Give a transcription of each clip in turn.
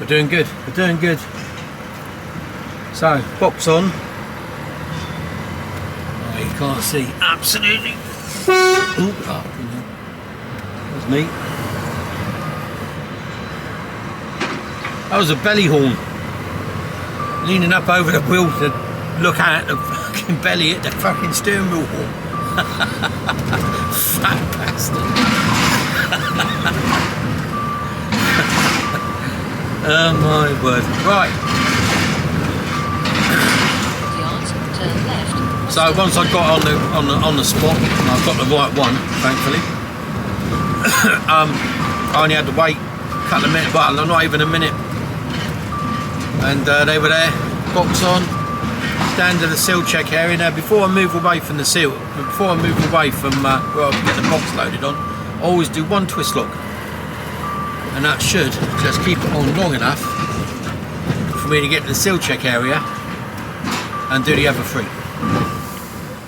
doing good. We're doing good. So, box on. Oh, you can't see. Absolutely. Ooh, that's me. That was a belly horn. Leaning up over the wheel to look at the fucking belly at the fucking steering wheel horn. Fat bastard. Oh my word. Right. So once I got on the spot, and I've got the right one, thankfully. I only had to wait a couple of minutes, well, not even a minute. And they were there, box on, down to the seal check area. Now before I move away from the seal, before I move away from where I get the box loaded on, I always do one twist lock. And that should just keep it on long enough for me to get to the seal check area and do the other three.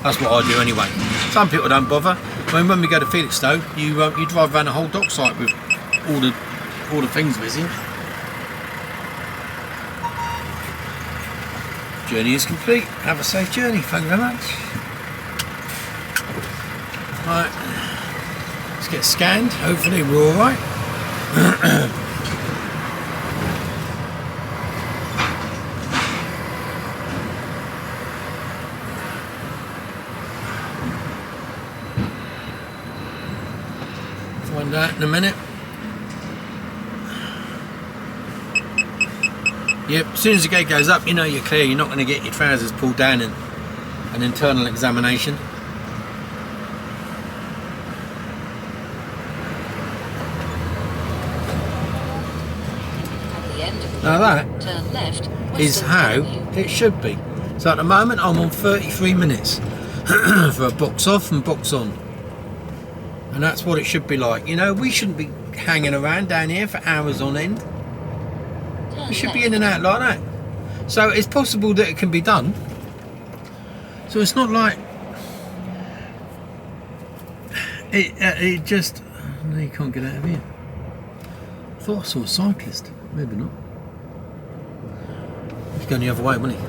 That's what I do anyway. Some people don't bother. When we go to Felixstowe, you drive around the whole dockside with all the things missing. Journey is complete. Have a safe journey. Thank you very much. Right, let's get scanned. Hopefully we're all right. Find out in a minute. Yep, as soon as the gate goes up, you know you're clear. You're not going to get your trousers pulled down in an internal examination. Now that turn left, is how it should be. So at the moment I'm on 33 minutes for a box off and box on. And that's what it should be like. You know, we shouldn't be hanging around down here for hours on end. We should be in and out like that. So it's possible that it can be done. So it's not like it just, no, you can't get out of here. I thought I saw a cyclist, maybe not. He's going the other way, wouldn't he?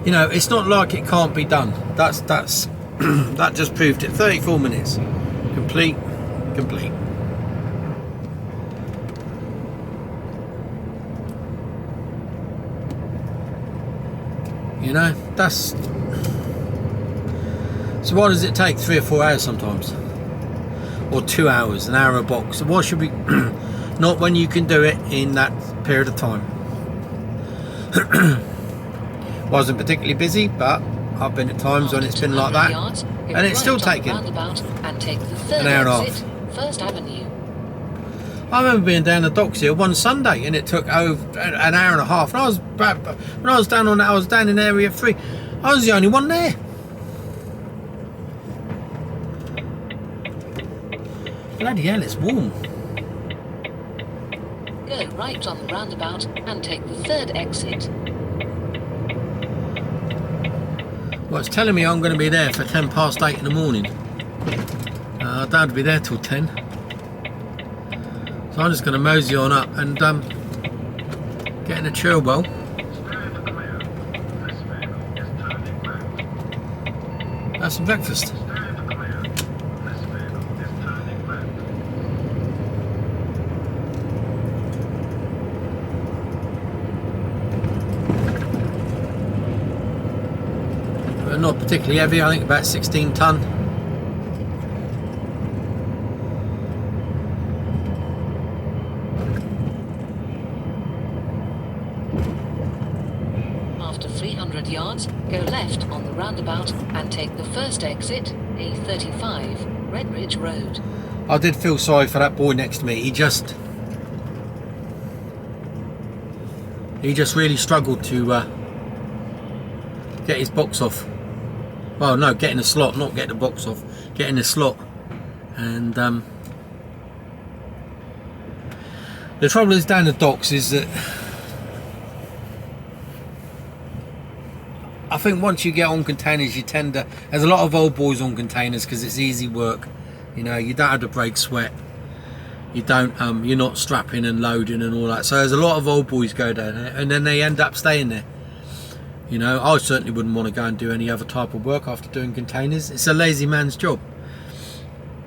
You know, it's not like it can't be done. That's that just proved it. 34 minutes, complete. You know, that's... So why does it take 3 or 4 hours sometimes? Or 2 hours, an hour a box? So why should we... Not when you can do it in that period of time. Wasn't particularly busy, but I've been at times when it's been like that. And it's still taking an hour and a half. First Avenue. I remember being down the docks here one Sunday, and it took over an hour and a half. And when I was down on that, I was down in area 3. I was the only one there. Bloody hell, it's warm. Go right on the roundabout and take the third exit. Well, it's telling me I'm going to be there for 10 past 8 in the morning. I don't have to be there till 10. So I'm just going to mosey on up and get in a Cherwell. Have some breakfast. But not particularly heavy, I think about 16 tonne. After 300 yards, go left on the roundabout and take the first exit, A35, Redbridge Road. I did feel sorry for that boy next to me. He just really struggled to get his box off. Well, no, get in the slot, not get the box off. Get in the slot. And the trouble is down the docks is that I think once you get on containers, you tend to... There's a lot of old boys on containers because it's easy work. You know, you don't have to break sweat. You don't, you're not strapping and loading and all that. So there's a lot of old boys go down there, and then they end up staying there. You know, I certainly wouldn't want to go and do any other type of work after doing containers. It's a lazy man's job.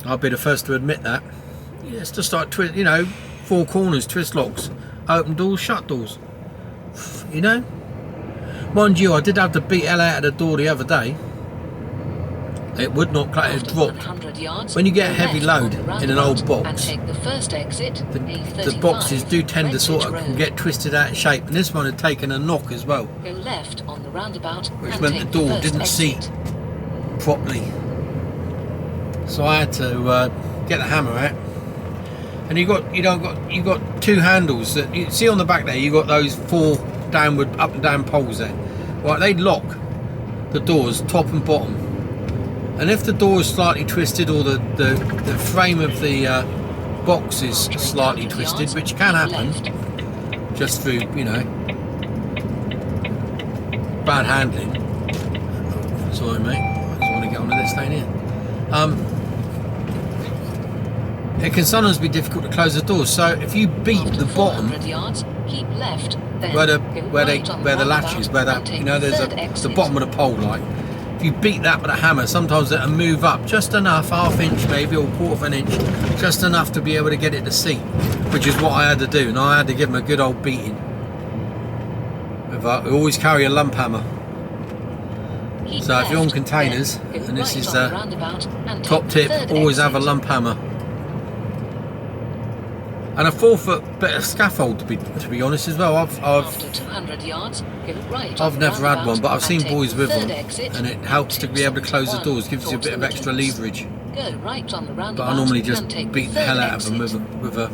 I'll be the first to admit that. It's just like, you know, 4 corners, twist locks, open doors, shut doors. You know? Mind you, I did have to beat hell out of the door the other day. It would not close, it dropped. When you get a heavy load in an old box, the boxes do tend to sort of get twisted out of shape, and this one had taken a knock as well, Go left on the roundabout, which meant the door didn't seat properly. So I had to get the hammer out, and you got 2 handles that you see on the back there. You got those 4 downward, up and down poles there. Right, they lock the doors top and bottom. And if the door is slightly twisted, or the frame of the box is slightly twisted, which can happen just through, you know, bad handling. Sorry mate, I just want to get onto this thing here. It can sometimes be difficult to close the doors. So if you beat the bottom, where the latch is, where that, you know, there's the bottom of the pole light. If you beat that with a hammer, sometimes it'll move up just enough, ½ inch maybe, or 1/4 inch, just enough to be able to get it to seat, which is what I had to do, and I had to give them a good old beating. We always carry a lump hammer. So if you're on containers, and this is the top tip, always have a lump hammer. And a 4-foot bit of scaffold, to be honest as well. I've never had one, but I've seen boys with them, and it helps to be able to close the doors, gives you a bit of extra leverage. But I normally just beat the hell out of them with a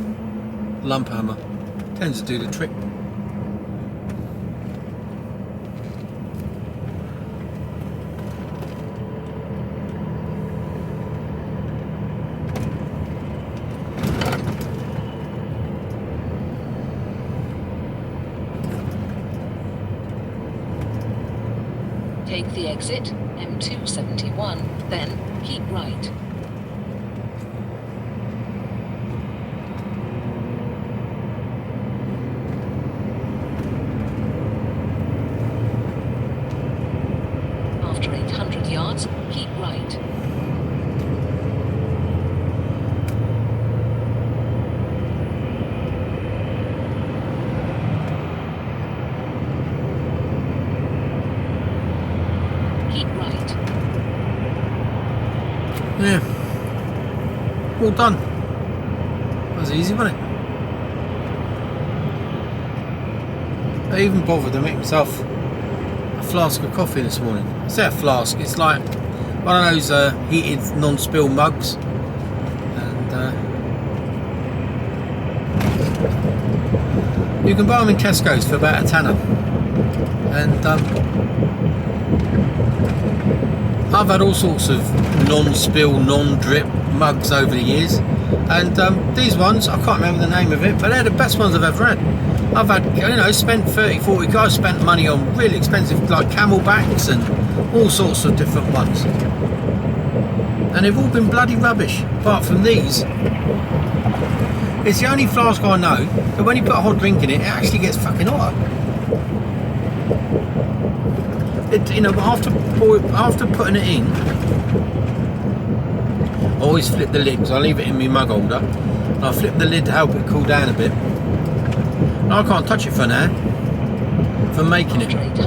lump hammer. Tends to do the trick. Take the exit, M271, then keep right. After 800 yards, keep right. Yeah, all done. That was easy, wasn't it? I even bothered to make myself a flask of coffee this morning. I say a flask, it's like one of those heated non-spill mugs, and you can buy them in Tesco's for about £10. And I've had all sorts of non-spill, non-drip mugs over the years, and these ones, I can't remember the name of it, but they're the best ones I've ever had. I've had, you know, spent 30, 40 guys, spent money on really expensive, like Camelbacks and all sorts of different ones, and they've all been bloody rubbish, apart from these. It's the only flask I know that when you put a hot drink in it, it actually gets fucking hotter. You know, after putting it in, I always flip the lid, because I leave it in my mug holder, and I flip the lid to help it cool down a bit. Now I can't touch it for now, for making it. And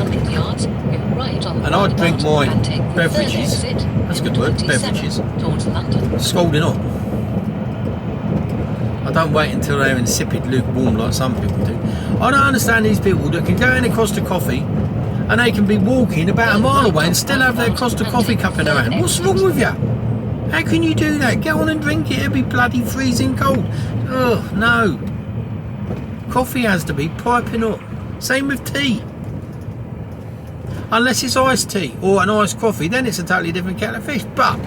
I drink my beverages, that's a good word, beverages, scalding hot. I don't wait until they're insipid, lukewarm like some people do. I don't understand these people that can go in across the coffee, and they can be walking about a mile away and still have their Costa coffee cup in their hand. What's wrong with you? How can you do that? Get on and drink it, it'll be bloody freezing cold. Oh, no. Coffee has to be piping hot. Same with tea. Unless it's iced tea or an iced coffee, then it's a totally different kettle of fish. But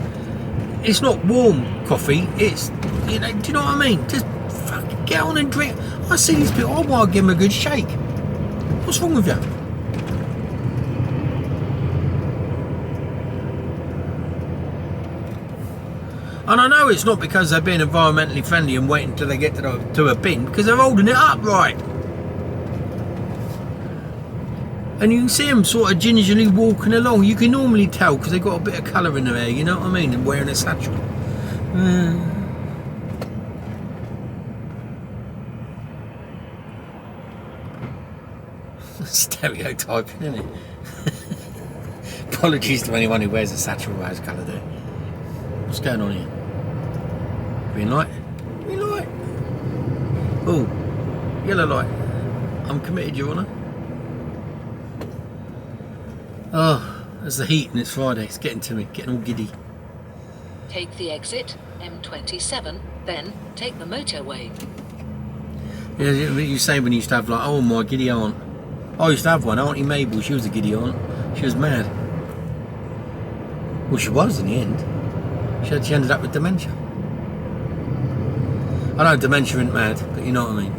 it's not warm coffee, it's, you know, do you know what I mean? Just fucking get on and drink. I see these people, I want to give them a good shake. What's wrong with you? And I know it's not because they're being environmentally friendly and waiting until they get to a bin, because they're holding it up right. And you can see them sort of gingerly walking along. You can normally tell because they've got a bit of colour in their hair, you know what I mean, and wearing a satchel. Stereotyping, isn't it? Apologies to anyone who wears a satchel rose colour there. What's going on here? Green light? Green light? Oh, yellow light. I'm committed, Your Honour. Oh, there's the heat and it's Friday. It's getting to me, getting all giddy. Take the exit, M27, then take the motorway. Yeah, you say when you used to have like, oh my giddy aunt. I used to have one, Auntie Mabel, she was a giddy aunt. She was mad. Well, she was in the end. She ended up with dementia. I know dementia isn't mad, but you know what I mean.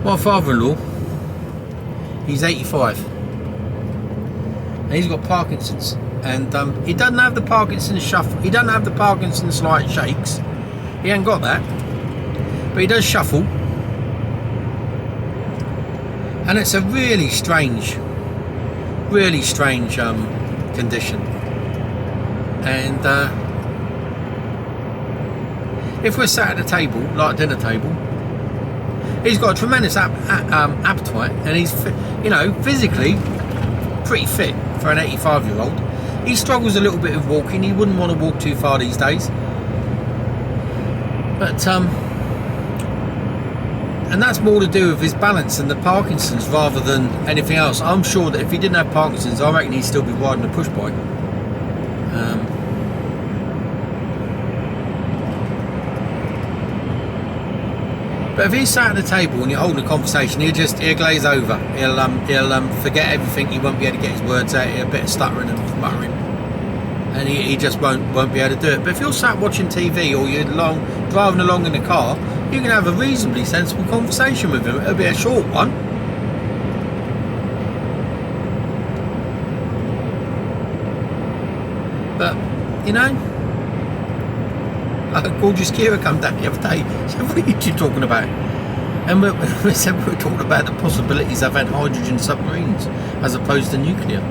My father-in-law, he's 85. And he's got Parkinson's. And he doesn't have the Parkinson's shuffle. He doesn't have the Parkinson's like shakes. He ain't got that. But he does shuffle. And it's a really strange condition. And if we're sat at a table, like a dinner table, he's got a tremendous appetite, and he's, you know, physically pretty fit for an 85-year-old. He struggles a little bit with walking. He wouldn't want to walk too far these days. But and that's more to do with his balance and the Parkinson's rather than anything else. I'm sure that if he didn't have Parkinson's, I reckon he'd still be riding a push bike. But if he's sat at the table and you're holding a conversation, he'll glaze over. He'll forget everything. He won't be able to get his words out. A bit of stuttering and muttering, and he just won't be able to do it. But if you're sat watching TV or you're driving along in the car, you can have a reasonably sensible conversation with him. It'll be a short one. But, you know, gorgeous Kira come down the other day. So what are you two talking about? And we said we were talking about the possibilities of having hydrogen submarines as opposed to nuclear.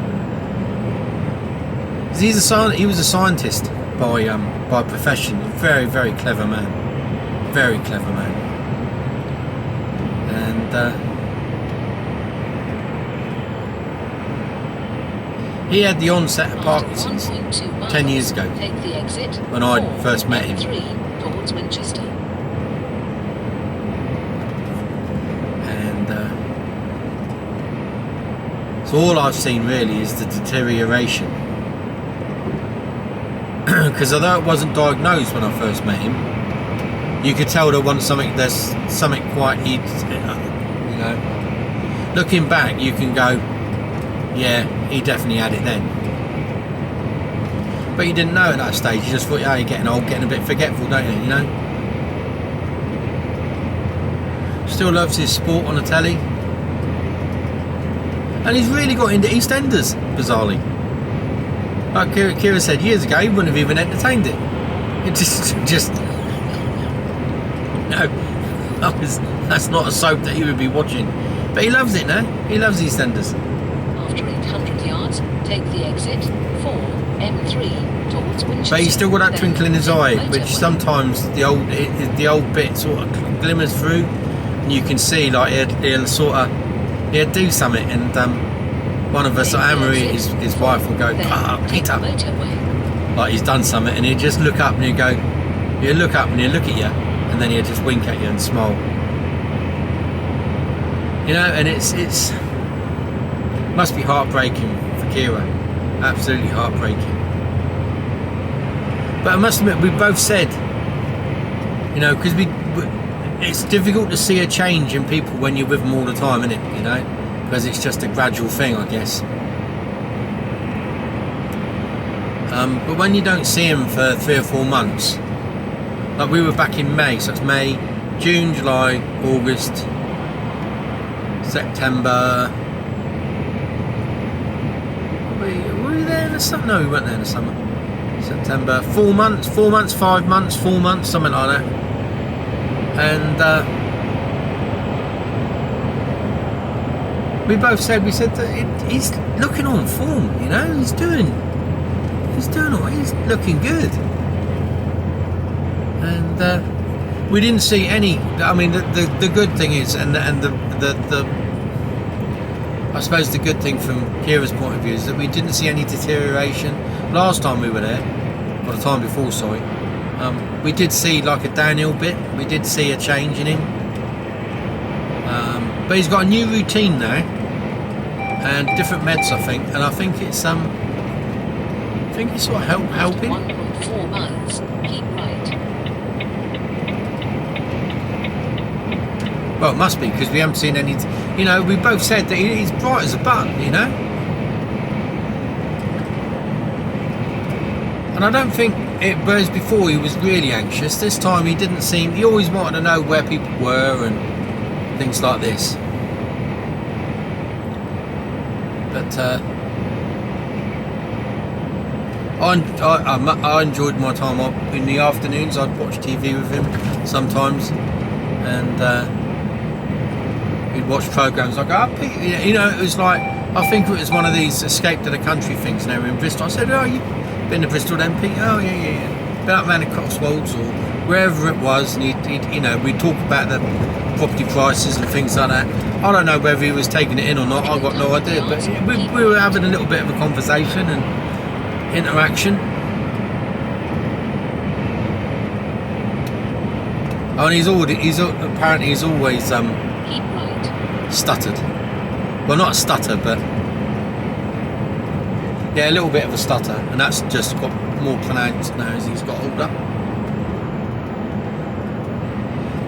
He was a scientist by profession. Very, very clever man. Very clever man. And he had the onset of Parkinson's 10 years ago when I first met him. And so all I've seen really is the deterioration. Because although it wasn't diagnosed when I first met him, you could tell there's something quite, you know, looking back you can go, yeah, he definitely had it then. But you didn't know at that stage. You just thought, yeah, you're getting old, getting a bit forgetful, don't you? You know. Still loves his sport on the telly, and he's really got into EastEnders, bizarrely. Like Kira said years ago, he wouldn't have even entertained it. It just no, that's not a soap that he would be watching. But he loves it now. He loves EastEnders. After 800 yards, take the exit 4M3 towards Winchester. But he's still got that twinkle in his eye, which sometimes the old bit sort of glimmers through, and you can see like he'll do something, and one of us, Anne-Marie, his wife, will go, Peter, like he's done something, and he'll just look up and he'll look up and he'll look at you, and then he'll just wink at you and smile. You know, and it's must be heartbreaking for Kira, absolutely heartbreaking. But I must admit, we both said, you know, because it's difficult to see a change in people when you're with them all the time, isn't it? You know, because it's just a gradual thing, I guess. But when you don't see them for 3 or 4 months, like we were back in May, so it's May, June, July, August, September. Were we there in the summer? No, we weren't there in the summer. September, 4 months, 4 months, 5 months, 4 months, something like that. And we both said, that he's looking on form, you know, he's doing all, he's looking good. And we didn't see any, I mean, the good thing is, and the I suppose the good thing from Kira's point of view is that we didn't see any deterioration last time we were there, or the time before, sorry. We did see like a downhill bit, we did see a change in him. But he's got a new routine now, and different meds, I think, and I think it's sort of helping. 1.4 miles, keep right. Well, it must be, because we haven't seen any, you know, we both said that he's bright as a button, you know. And I don't think whereas before he was really anxious, this time he didn't seem, he always wanted to know where people were and things like this. But I enjoyed my time up in the afternoons. I'd watch TV with him sometimes, and we'd watch programs like, oh, Pete, you know, it was like, I think it was one of these escape to the country things now in Bristol. I said, oh, you been to Bristol then, Pete? Oh, yeah. Been up around the Cotswolds or wherever it was, and he'd you know, we'd talk about the property prices and things like that. I don't know whether he was taking it in or not, I've got no idea, but we were having a little bit of a conversation and interaction. Oh, and apparently he's always stuttered. Well, not a stutter, but yeah, a little bit of a stutter, and that's just got more pronounced now as he's got older.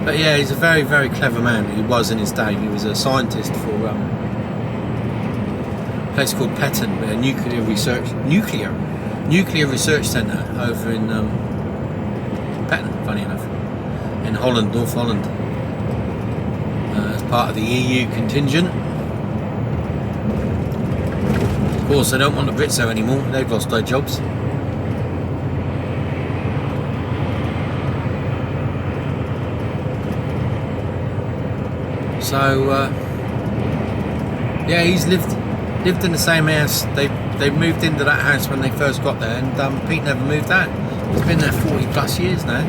But yeah, he's a very, very clever man. He was in his day. He was a scientist for a place called Petton, a nuclear research centre over in Petton, funny enough, in Holland, North Holland, as part of the EU contingent. Of course, they don't want the Brits there anymore. They've lost their jobs. So yeah, he's lived in the same house. They moved into that house when they first got there, and Pete never moved out. He's been there 40 plus years now.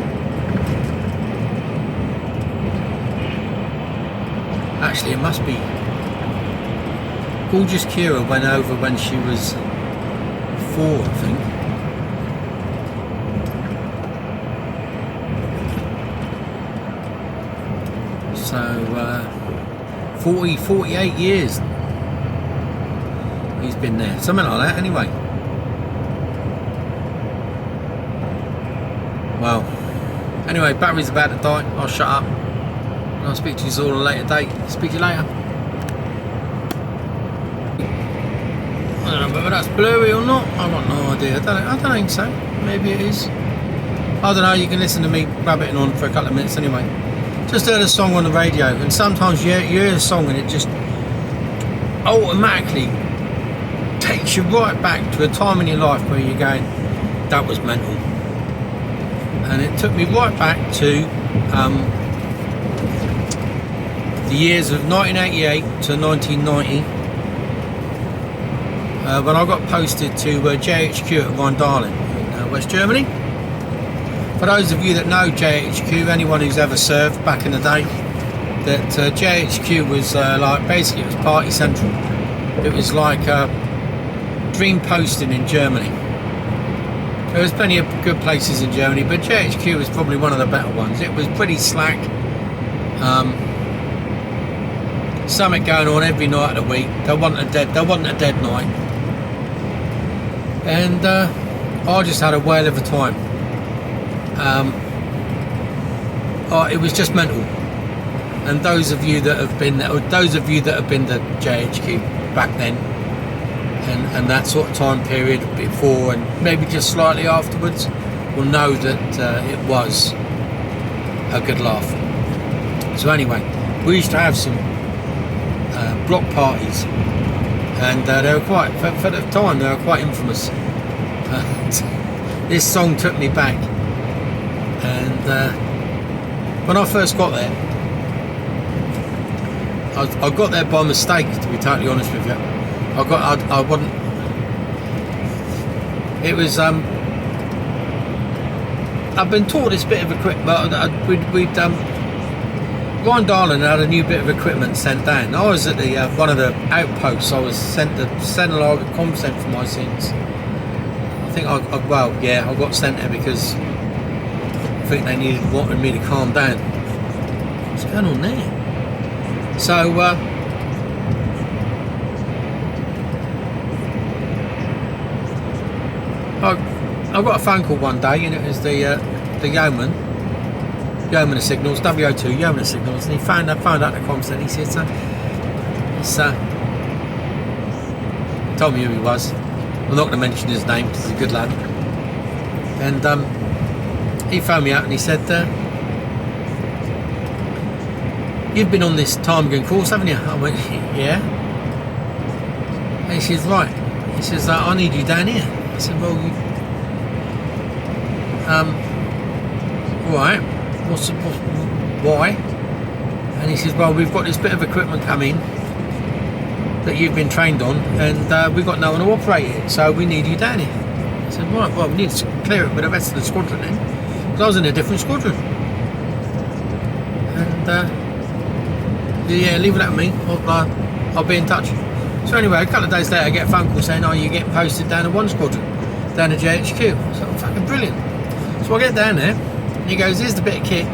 Actually, it must be. Gorgeous Kira went over when she was 4, I think. So 48 years he's been there, something like that anyway. Well, anyway, battery's about to die. I'll shut up and I'll speak to you all at a later date. Speak to you later. I don't know whether that's blurry or not. I've got no idea. I don't think so. Maybe it is. I don't know. You can listen to me rabbiting on for a couple of minutes anyway. Just heard a song on the radio, and sometimes you hear a song and it just automatically takes you right back to a time in your life where you're going, that was mental. And it took me right back to the years of 1988 to 1990, when I got posted to JHQ at Rheindahlem in West Germany. For those of you that know JHQ, anyone who's ever served back in the day, that JHQ was like, basically it was party central. It was like dream posting in Germany. There was plenty of good places in Germany, but JHQ was probably one of the better ones. It was pretty slack. Something going on every night of the week. There wasn't a dead night. And I just had a whale of a time. It was just mental. And those of you that have been to JHQ back then, and that sort of time period before and maybe just slightly afterwards, will know that it was a good laugh. So anyway, we used to have some block parties, and they were quite, for the time, they were quite infamous. this song took me back. And when I first got there, I got there by mistake, to be totally honest with you. I wasn't. It was I've been taught this bit of equipment. Ryan Darling had a new bit of equipment sent down. I was at the one of the outposts. I was sent the Senilog Comsent for my sins. I think I got sent there because I think they wanted me to calm down. What's going on there? So I got a phone call one day, and it was the yeoman of signals, WO2 yeoman of signals, and he found out the comms, and he said, told me who he was. I'm not going to mention his name because he's a good lad. And he phoned me out and he said, you've been on this time gun course, haven't you? I went, yeah. And he says, right. He says, I need you down here. I said, well, right. Why? And he says, well, we've got this bit of equipment coming that you've been trained on, and we've got no one to operate it, so we need you down here. I said, right, well, we need to clear it with the rest of the squadron then, because I was in a different squadron. And yeah, leave it at me. I'll be in touch. So anyway, a couple of days later, I get a phone call saying, oh, you're getting posted down to one squadron, down to JHQ. I said, oh, fucking brilliant. So I get down there, and he goes, here's the bit of kit.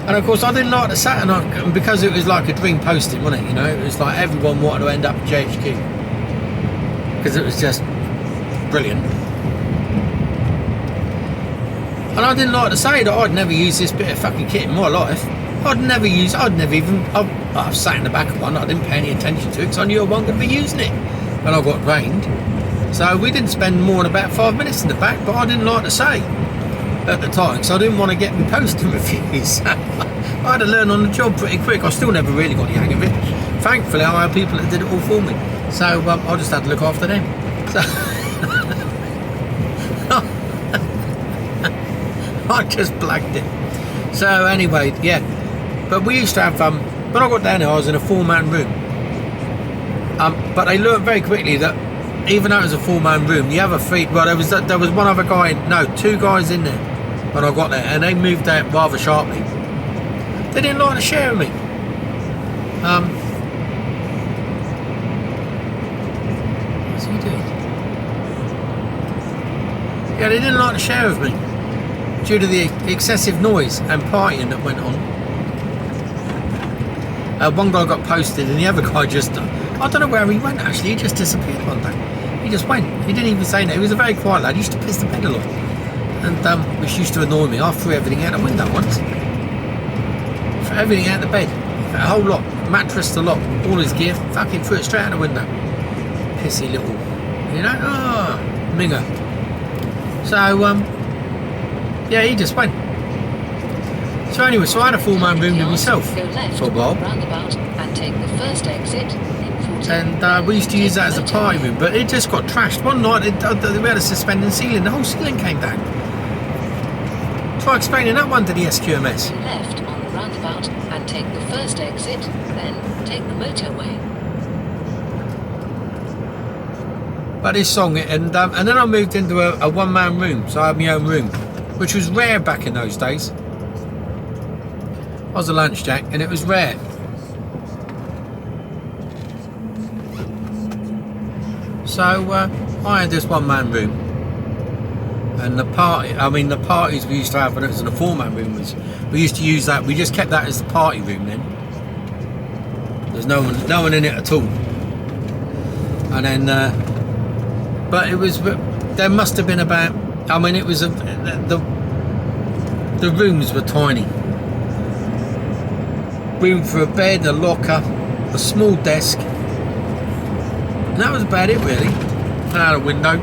And of course, I didn't like the Saturn, because it was like a dream posting, wasn't it? You know, it was like everyone wanted to end up at JHQ, because it was just brilliant. And I didn't like to say that I'd never used this bit of fucking kit in my life. I've sat in the back of one, I didn't pay any attention to it because I knew I wasn't going to be using it. And I got rained. So we didn't spend more than about 5 minutes in the back, but I didn't like to say at the time, so I didn't want to get me posting reviews. I had to learn on the job pretty quick. I still never really got the hang of it. Thankfully, I had people that did it all for me. So I just had to look after them. So I just blagged it. So anyway, yeah. But we used to have, when I got down there, I was in a 4-man room. But they learned very quickly that even though it was a 4-man room, the other 3, well, there was one other guy, no, 2 guys in there when I got there, and they moved out rather sharply. They didn't like to share with me. What's he doing? Yeah, they didn't like to share with me due to the excessive noise and partying that went on. One guy got posted, and the other guy just, I don't know where he went actually, he just disappeared one day. He just went, he didn't even say no. He was a very quiet lad, he used to piss the bed a lot, and which used to annoy me. I threw everything out the window once. Threw everything out the bed, a whole lot, mattress, the lot, all his gear, fucking threw it straight out the window. Pissy little, you know, minger. So yeah, he just went. So anyway, so I had a 4-man room to myself for a while. And take the first exit. And we used to use that as a party room, but it just got trashed. One night we had a suspended ceiling, the whole ceiling came down. Try explaining that one to the SQMS. Left on the roundabout and take the first exit, then take the motorway. But this song, and then I moved into a 1-man room, so I had my own room, which was rare back in those days. I was a lunch jack, and it was rare. So I had this 1-man room, and the parties we used to have when it was in a 4-man room we used to use that. We just kept that as the party room then. There's no one in it at all. And then, but it was, there must have been about, it was the rooms were tiny. Room for a bed, a locker, a small desk. And that was about it really. And I had a window.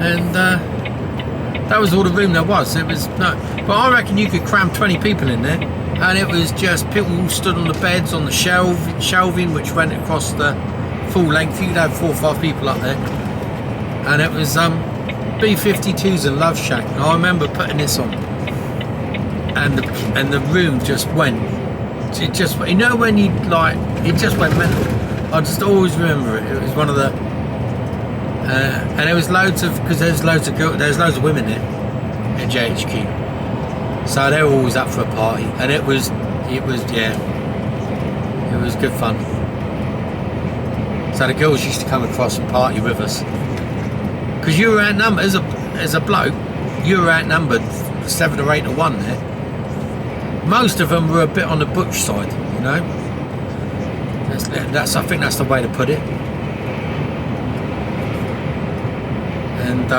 And that was all the room there was. It was no, but I reckon you could cram 20 people in there, and it was just people who stood on the beds, on the shelving which went across the full length. You could have 4 or 5 people up there, and it was B-52s and Love Shack. And I remember putting this on, and the room just went. It just, you know, when you like, it just went mental. I just always remember it. It was one of the, and there was loads of, because there's loads of women there at JHQ, so they were always up for a party, and it was yeah, it was good fun. So the girls used to come across and party with us, because you were outnumbered as a bloke. You were outnumbered 7 or 8 to 1 there. Most of them were a bit on the butch side, you know. I think that's the way to put it. And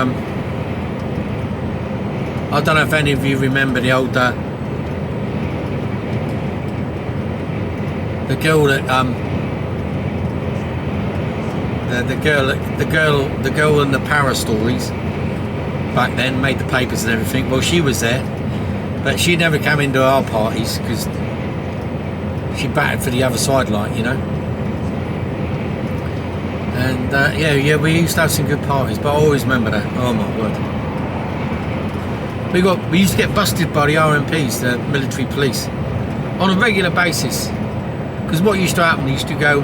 I don't know if any of you remember the old the girl that the girl in the Para stories back then, made the papers and everything. Well, she was there, but she never came into our parties because she batted for the other side, like, you know. And yeah, we used to have some good parties, but I always remember that. Oh my word. We used to get busted by the RMPs, the military police, on a regular basis. Because what used to happen, we used to go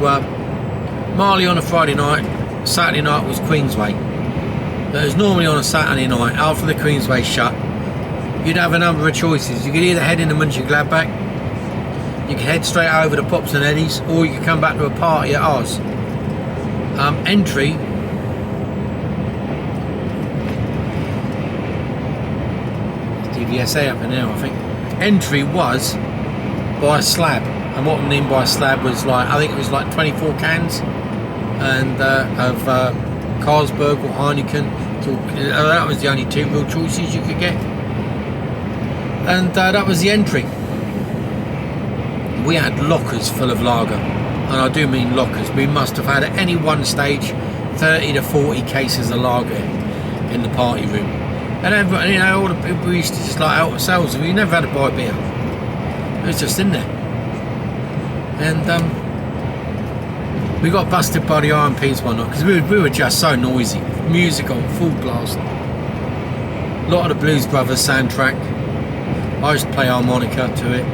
Marley on a Friday night, Saturday night was Queensway. It was normally on a Saturday night, after the Queensway shut. You'd have a number of choices. You could either head into Mönchengladbach, you could head straight over to Pops and Eddie's, or you could come back to a party at ours. Entry DVSA up in there, I think. Entry was by a slab, and what I mean by a slab was like, I think it was like 24 cans and of Carlsberg or Heineken. So, that was the only 2 real choices you could get, and that was the entry. We had lockers full of lager, and I do mean lockers. We must have had at any one stage 30 to 40 cases of lager in the party room. And everybody, you know, all the people used to just like help ourselves. We never had to buy beer. It was just in there. And we got busted by the RMPs one night because we were just so noisy. Music on full blast. A lot of the Blues Brothers soundtrack. I used to play harmonica to it.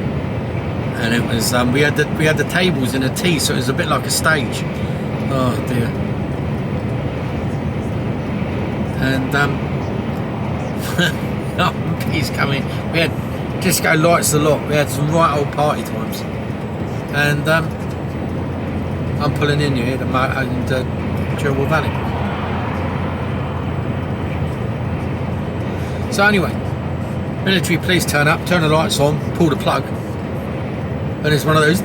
And it was we had the tables in a T, so it was a bit like a stage. Oh dear. And he's coming. We had disco lights a lot. We had some right old party times. And I'm pulling in here to Cherwell Valley. So anyway, military police turn up, turn the lights on, pull the plug. And it's one of those,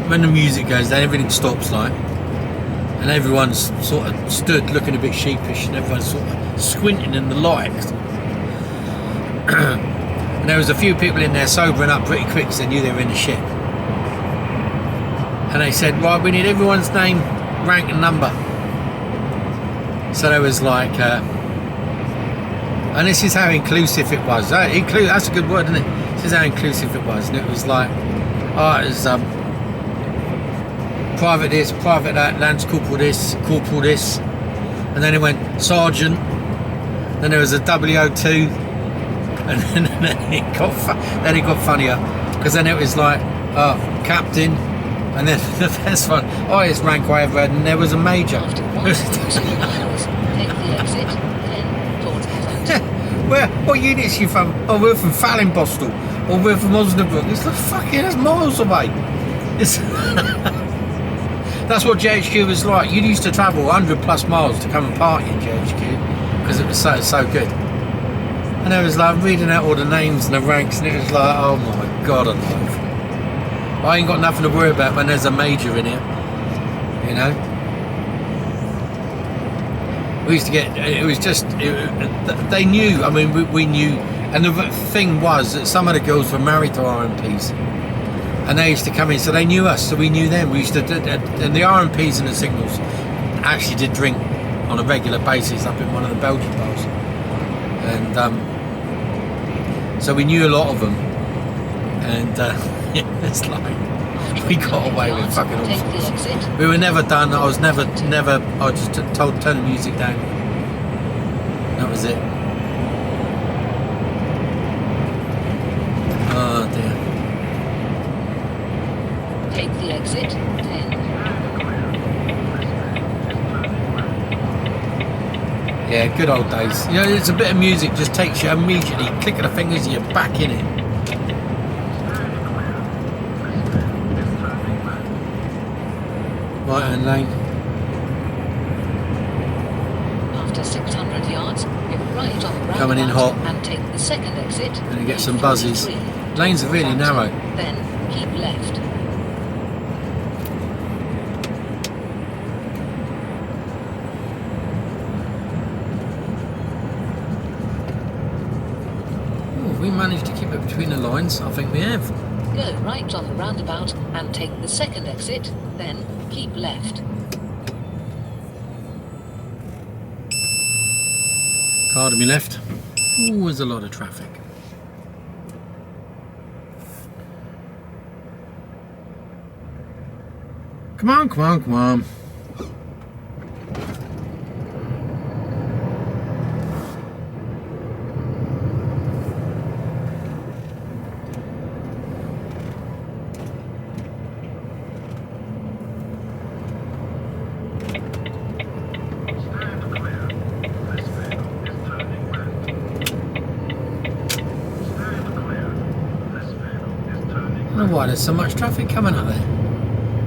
when the music goes down, everything stops, like, and everyone's sort of stood looking a bit sheepish, and everyone's sort of squinting in the light. And there was a few people in there sobering up pretty quick, because they knew they were in the shit. And they said, right, we need everyone's name, rank and number. So there was like, and this is how inclusive it was. That's a good word, isn't it? This is how inclusive it was. And it was like, it was private this, private that, Lance Corporal this, Corporal this. And then it went Sergeant. Then there was a WO2. And then it got funnier. Because then it was like, Captain. And then the best one, highest rank I ever had, and there was a major. After 1.2 miles, take the exit, then towards Kent. What units you from? Oh, we're from Fallinbostel, or we're from Osnabrück. It's like, fucking, that's miles away. That's what JHQ was like. You used to travel 100 plus miles to come and party in JHQ because it was so good. And I was like reading out all the names and the ranks, and it was like, oh my god, alive. I ain't got nothing to worry about when there's a major in here, you know. We used to get, it was just, they knew, I mean, we knew, and the thing was that some of the girls were married to RMPs, and they used to come in, so they knew us, so we knew them. We used to, and the RMPs and the signals actually did drink on a regular basis up in one of the Belgian bars, and so we knew a lot of them, and it's like, We got away with yards, fucking all take the sorts. exit. We were never done. I was never. I just told turn the music down. That was it. Oh dear. Take the exit. 10. Yeah, good old days. You know, it's a bit of music just takes you immediately, click of the fingers, and you're back in it. Right hand lane. After 600 yards, give right on the Coming in roundabout hot. and take the second exit. And you get some buzzes. 43. Lanes are really narrow. Then keep left. Oh, we managed to keep it between the lines. I think we have. Go right on the roundabout and take the second exit. Then keep left. Car to me left. Oh, there's a lot of traffic. Come on, come on, come on. I don't know why there's so much traffic coming up there.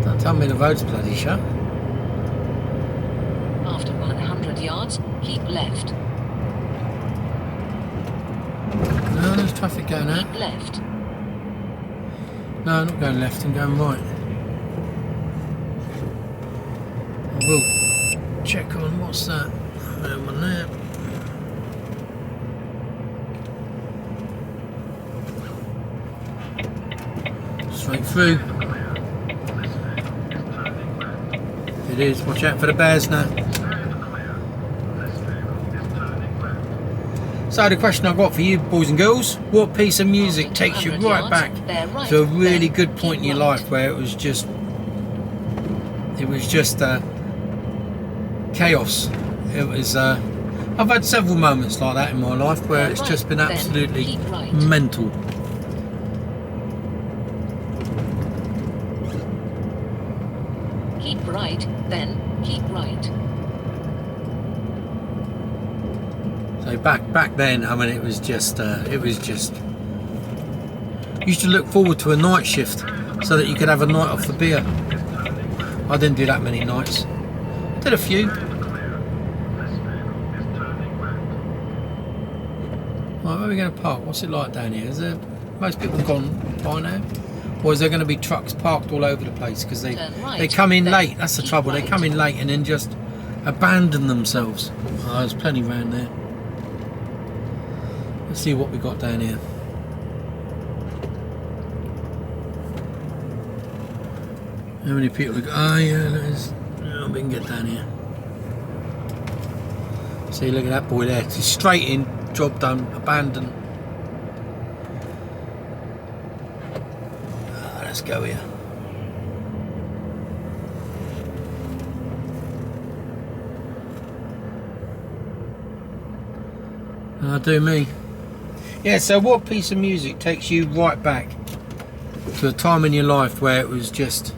Don't tell me the road's bloody shut. After 100 yards, keep left. No, there's traffic going out. Keep left. No, I'm not going left, I'm going right. I will check on what's that. That one there. Straight through. It is. Watch out for the bears now. So the question I've got for you, boys and girls, what piece of music takes you right back to a really good point in your life where it was just chaos? It was. I've had several moments like that in my life where it's just been absolutely mental. Keep right, then keep right. So back then, I mean, it was just. You used to look forward to a night shift so that you could have a night off the beer. I didn't do that many nights. I did a few. Right, where are we going to park? What's it like down here? Is there most people gone by now? Or is there going to be trucks parked all over the place because they come in late? That's the trouble. They come in late and then just abandon themselves. Oh, there's plenty around there. Let's see what we got down here. How many people we got? Oh yeah, there's. Oh, we can get down here. See, look at that boy there. Just straight in, job done, abandoned. Let's go here. Do me. Yeah, so what piece of music takes you right back to a time in your life where it was just,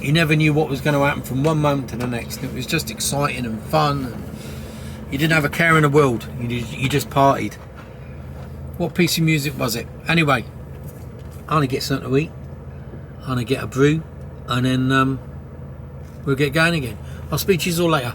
you never knew what was going to happen from one moment to the next. It was just exciting and fun. And you didn't have a care in the world. You just partied. What piece of music was it? Anyway, I'm going to get something to eat. I'm going to get a brew. And then we'll get going again. I'll speak to you all later.